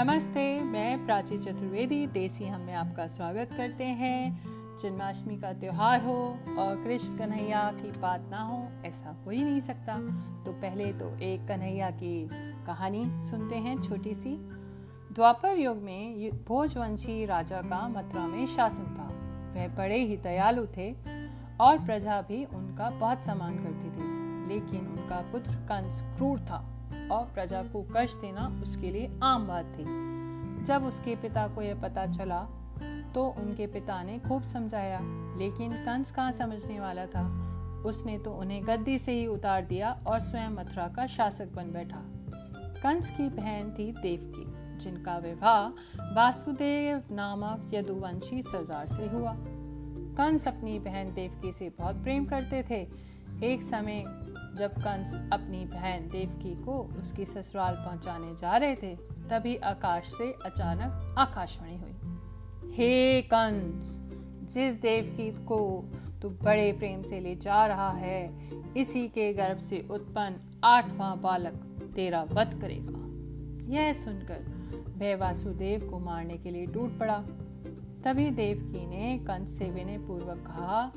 नमस्ते, मैं प्राची चतुर्वेदी देसी हम में आपका स्वागत करते हैं। जन्माष्टमी का त्योहार हो और कृष्ण कन्हैया की बात ना हो, ऐसा हो ही नहीं सकता। तो पहले तो एक कन्हैया की कहानी सुनते हैं, छोटी सी। द्वापर युग में भोजवंशी राजा का मथुरा में शासन था। वह बड़े ही दयालु थे और प्रजा भी उनका बहुत सम्मान करती थी। लेकिन उनका पुत्र कंस क्रूर था और प्रजा को कष्ट देना उसके लिए आम बात थी। जब उसके पिता को यह पता चला तो उनके पिता ने खूब समझाया, लेकिन कंस कहाँ समझने वाला था। उसने तो उन्हें गद्दी से ही उतार दिया और स्वयं मथुरा का शासक बन बैठा। कंस की बहन थी देवकी, जिनका विवाह वासुदेव नामक यदुवंशी सरदार से हुआ। कंस अपनी बहन देवकी से बहुत प्रेम करते थे। एक समय जब कंस अपनी बहन देवकी को उसकी ससुराल पहुंचाने जा रहे थे, तभी आकाश से अचानक आकाशवाणी हुई। हे कंस, जिस देवकी को तू बड़े प्रेम से ले जा रहा है, इसी के गर्भ से उत्पन्न 8वां बालक तेरा वध करेगा। यह सुनकर वह वासुदेव को मारने के लिए टूट पड़ा। तभी देवकी ने कंस से विनय पूर्वक कहा,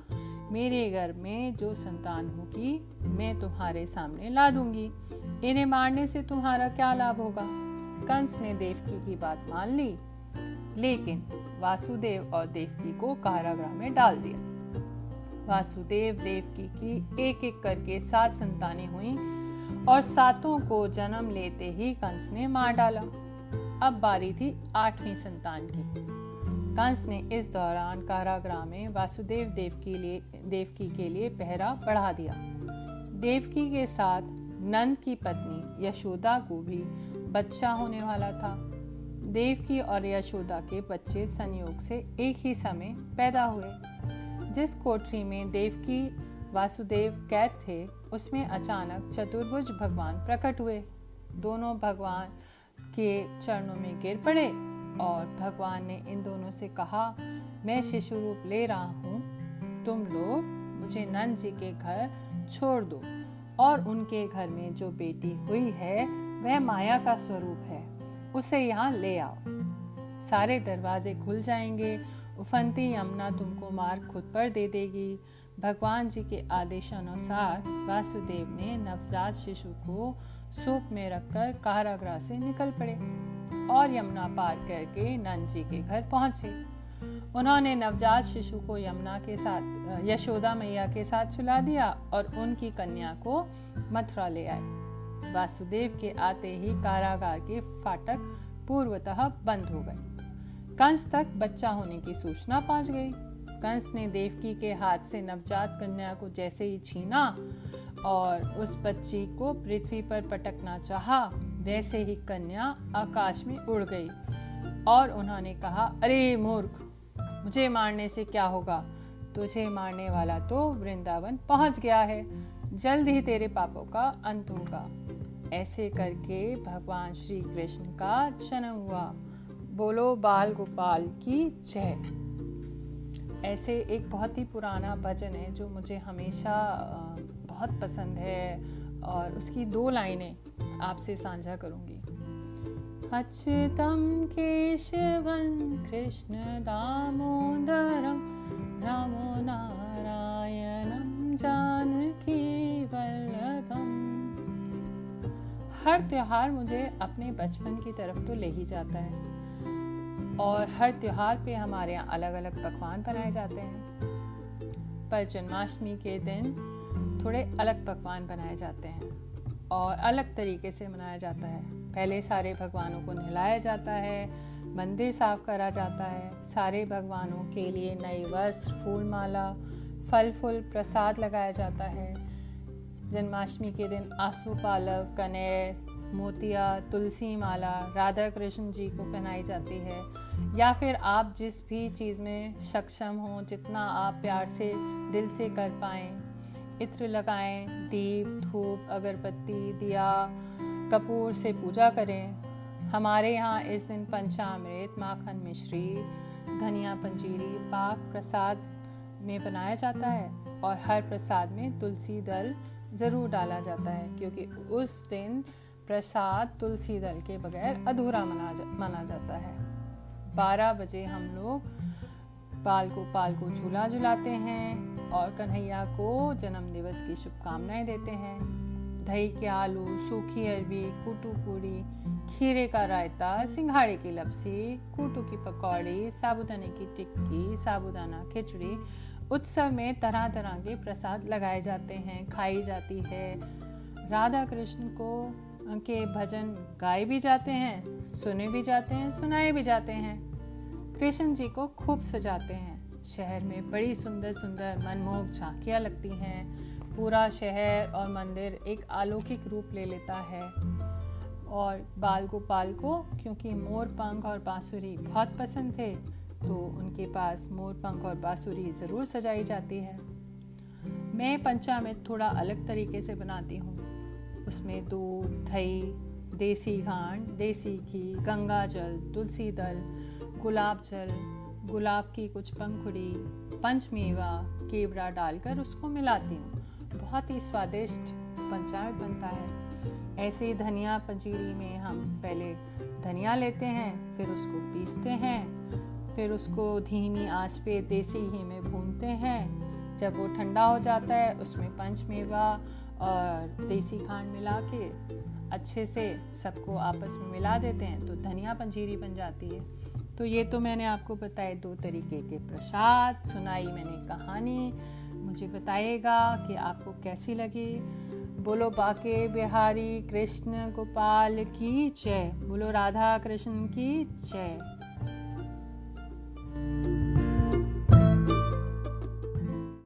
मेरे गर्भ में जो संतान होगी मैं तुम्हारे सामने ला दूंगी। इन्हें मारने से तुम्हारा क्या लाभ होगा। कंस ने देवकी की बात मान ली, लेकिन वासुदेव और देवकी को कारागृह में डाल दिया। वासुदेव देवकी की एक एक करके 7 संतानें हुईं और 7 को जन्म लेते ही कंस ने मार डाला। अब बारी थी 8वीं संतान की। कंस ने इस दौरान कारागृह में वासुदेव देवकी के लिए पहरा बढ़ा दिया। देवकी के साथ नंद की पत्नी यशोदा को भी बच्चा होने वाला था। देवकी और यशोदा के बच्चे संयोग से एक ही समय पैदा हुए। जिस कोठरी में देवकी वासुदेव कैद थे, उसमें अचानक चतुर्भुज भगवान प्रकट हुए। दोनों भगवान के चरणों में गिर पड़े और भगवान ने इन दोनों से कहा, मैं शिशु रूप ले रहा हूँ, तुम लोग मुझे नंद जी के घर छोड़ दो और उनके घर में जो बेटी हुई है वह माया का स्वरूप है, उसे यहाँ ले आओ। सारे दरवाजे खुल जाएंगे, उफनती यमुना तुमको मार खुद पर दे देगी। भगवान जी के आदेशानुसार वासुदेव ने नवजात शिशु को सूप में रखकर कारागृह से निकल पड़े और यमुना पार करके नंद जी के घर पहुंचे। उन्होंने नवजात शिशु को यमुना के साथ यशोदा मैया के साथ सुला दिया और उनकी कन्या को मथुरा ले आए। वासुदेव के आते ही कारागार के फाटक पूर्वतः बंद हो गए। कंस तक बच्चा होने की सूचना पहुंच गई। कंस ने देवकी के हाथ से नवजात कन्या को जैसे ही छीना और उस बच्ची को पृथ्वी पर पटकना चाहा, वैसे ही कन्या आकाश में उड़ गई और उन्होंने कहा, अरे मूर्ख, मुझे मारने से क्या होगा। तुझे मारने वाला तो वृंदावन पहुंच गया है, जल्द ही तेरे पापों का अंत होगा। ऐसे करके भगवान श्री कृष्ण का जन्म हुआ। बोलो बाल गोपाल की जय। ऐसे एक बहुत ही पुराना भजन है जो मुझे हमेशा बहुत पसंद है और उसकी 2 लाइनें आपसे साझा करूंगी। अच्युतम केशवं कृष्ण दामोदरम रामो नारायणं जानकी वल्लभम। हर त्योहार मुझे अपने बचपन की तरफ तो ले ही जाता है और हर त्योहार पे हमारे यहाँ अलग अलग पकवान बनाए जाते हैं, पर जन्माष्टमी के दिन थोड़े अलग पकवान बनाए जाते हैं और अलग तरीके से मनाया जाता है। पहले सारे भगवानों को नहलाया जाता है, मंदिर साफ करा जाता है, सारे भगवानों के लिए नए वस्त्र, फूल माला, फल फूल प्रसाद लगाया जाता है। जन्माष्टमी के दिन आसू पालव, कनेर, मोतिया, तुलसी माला राधा कृष्ण जी को पहनाई जाती है, या फिर आप जिस भी चीज़ में सक्षम हो, जितना आप प्यार से दिल से कर पाएं, इत्र लगाएं, दीप, धूप, अगरबत्ती, दिया, कपूर से पूजा करें। हमारे यहाँ इस दिन पंचामृत, माखन मिश्री, धनिया पंजीरी, पाक प्रसाद में बनाया जाता है और हर प्रसाद में तुलसी दल ज़रूर डाला जाता है, क्योंकि उस दिन प्रसाद तुलसी दल के बगैर अधूरा माना जाता है। 12 बजे हम लोग पाल को झूला झुलाते हैं और कन्हैया को जन्म दिवस की शुभकामनाएं देते हैं। दही के आलू, सूखी अरबी, कूटू पूरी, खीरे का रायता, सिंघाड़े की लपसी, कूटू की पकौड़ी, साबूदाने की टिक्की, साबूदाना खिचड़ी, उत्सव में तरह तरह के प्रसाद लगाए जाते हैं, खाई जाती है। राधा कृष्ण के भजन गाए भी जाते हैं, सुने भी जाते हैं, सुनाए भी जाते हैं। कृष्ण जी को खूब सजाते हैं। शहर में बड़ी सुंदर सुंदर मनमोहक झांकियां लगती हैं। पूरा शहर और मंदिर एक अलौकिक रूप ले लेता है। और बाल गोपाल को क्योंकि मोर पंख और बांसुरी बहुत पसंद थे, तो उनके पास मोर पंख और बांसुरी जरूर सजाई जाती है। मैं पंचामृत थोड़ा अलग तरीके से बनाती हूँ। उसमें दूध, दही, देसी खांड, देसी घी, गंगा जल, तुलसी दल, गुलाब जल, गुलाब की कुछ पंखुड़ी, पंचमेवा, केवड़ा डालकर उसको मिलाती हूँ। बहुत ही स्वादिष्ट पंचामृत बनता है। ऐसे ही धनिया पंजीरी में हम पहले धनिया लेते हैं, फिर उसको पीसते हैं, फिर उसको धीमी आंच पे देसी घी में भूनते हैं। जब वो ठंडा हो जाता है, उसमें पंचमेवा और देसी खांड मिला के अच्छे से सबको आपस में मिला देते हैं, तो धनिया पंजीरी बन जाती है। तो ये तो मैंने आपको बताए 2 तरीके के प्रसाद, सुनाई मैंने कहानी। मुझे बताइएगा कि आपको कैसी लगी। बोलो बाके बिहारी कृष्ण गोपाल की जय। बोलो राधा कृष्ण की जय।